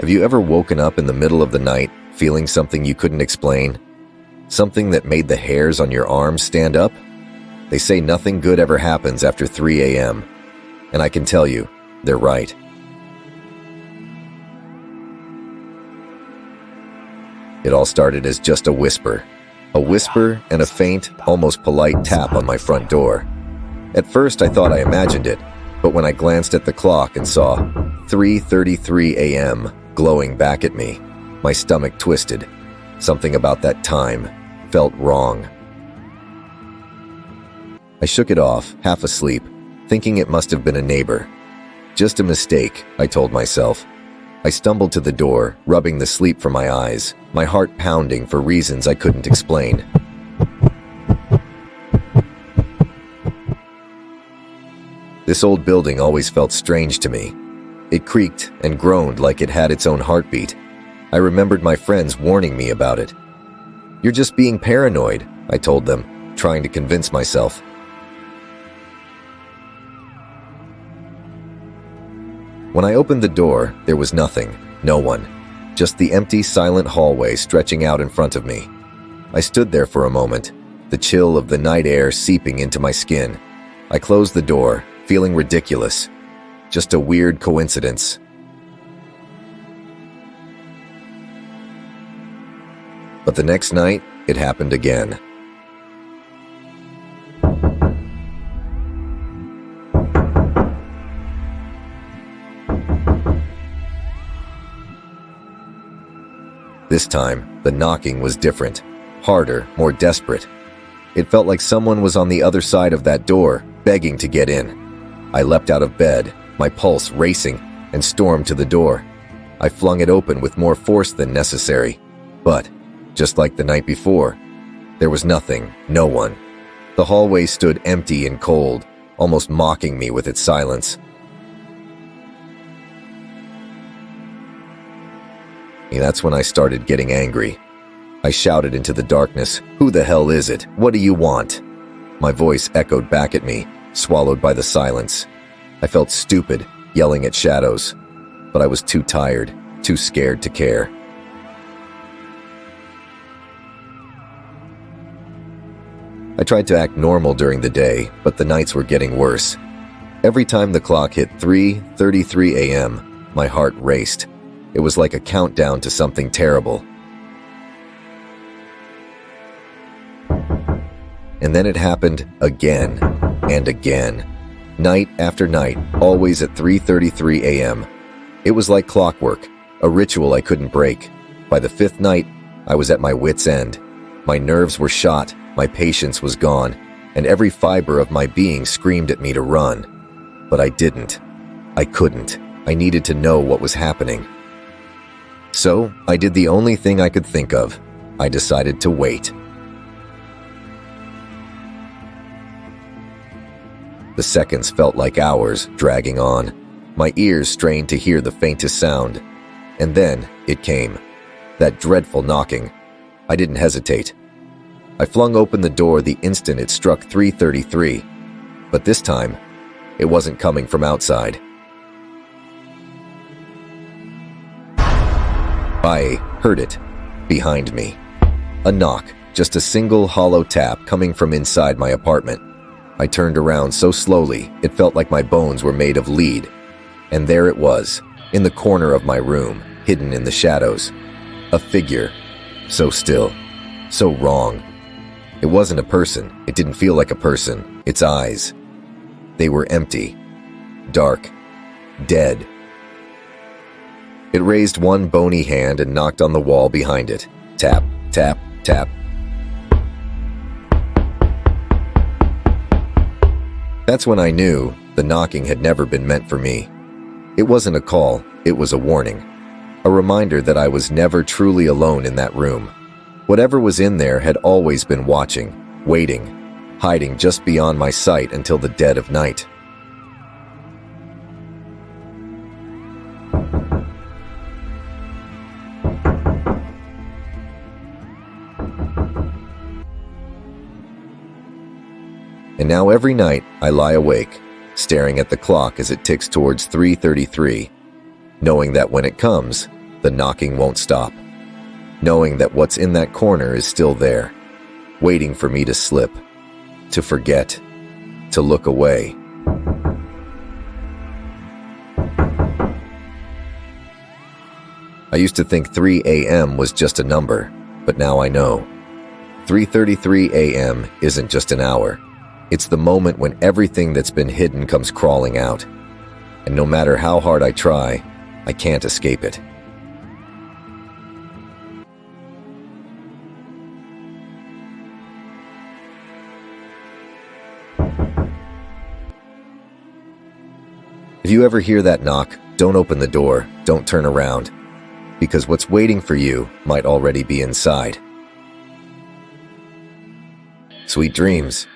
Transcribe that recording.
Have you ever woken up in the middle of the night feeling something you couldn't explain? Something that made the hairs on your arms stand up? They say nothing good ever happens after 3 a.m. And I can tell you, they're right. It all started as just a whisper and a faint, almost polite tap on my front door. At first I thought I imagined it, but when I glanced at the clock and saw 3:33 a.m. glowing back at me, my stomach twisted. Something about that time felt wrong. I shook it off, half asleep, thinking it must have been a neighbor. Just a mistake, I told myself. I stumbled to the door, rubbing the sleep from my eyes, my heart pounding for reasons I couldn't explain. This old building always felt strange to me. It creaked and groaned like it had its own heartbeat. I remembered my friends warning me about it. "You're just being paranoid," I told them, trying to convince myself. When I opened the door, there was nothing, no one, just the empty, silent hallway stretching out in front of me. I stood there for a moment, the chill of the night air seeping into my skin. I closed the door, feeling ridiculous. Just a weird coincidence. But the next night, it happened again. This time, the knocking was different, harder, more desperate. It felt like someone was on the other side of that door, begging to get in. I leapt out of bed, my pulse racing, and stormed to the door. I flung it open with more force than necessary. But, just like the night before, there was nothing, no one. The hallway stood empty and cold, almost mocking me with its silence. That's when I started getting angry. I shouted into the darkness, "Who the hell is it? What do you want?" My voice echoed back at me, swallowed by the silence. I felt stupid, yelling at shadows, but I was too tired, too scared to care. I tried to act normal during the day, but the nights were getting worse. Every time the clock hit 3:33 a.m., my heart raced. It was like a countdown to something terrible. And then it happened again and again. Night after night, always at 3:33 a.m. It was like clockwork, a ritual I couldn't break. By the fifth night, I was at my wit's end. My nerves were shot, my patience was gone, and every fiber of my being screamed at me to run. But I didn't. I couldn't. I needed to know what was happening. So, I did the only thing I could think of. I decided to wait. The seconds felt like hours, dragging on. My ears strained to hear the faintest sound. And then, it came. That dreadful knocking. I didn't hesitate. I flung open the door the instant it struck 3:33. But this time, it wasn't coming from outside. I heard it, behind me. A knock, just a single hollow tap coming from inside my apartment. I turned around so slowly, it felt like my bones were made of lead. And there it was, in the corner of my room, hidden in the shadows. A figure, so still, so wrong. It wasn't a person, it didn't feel like a person. Its eyes, they were empty, dark, dead. It raised one bony hand and knocked on the wall behind it. Tap, tap, tap. That's when I knew the knocking had never been meant for me. It wasn't a call, it was a warning. A reminder that I was never truly alone in that room. Whatever was in there had always been watching, waiting, hiding just beyond my sight until the dead of night. And now every night I lie awake, staring at the clock as it ticks towards 3:33, knowing that when it comes, The knocking won't stop, knowing that what's in that corner is still there, waiting for me to slip, to forget, to look away. I used to think 3 a.m. was just a number, but now I know. 3:33 a.m. isn't just an hour. It's the moment when everything that's been hidden comes crawling out. And no matter how hard I try, I can't escape it. If you ever hear that knock, don't open the door, don't turn around, because what's waiting for you might already be inside. Sweet dreams.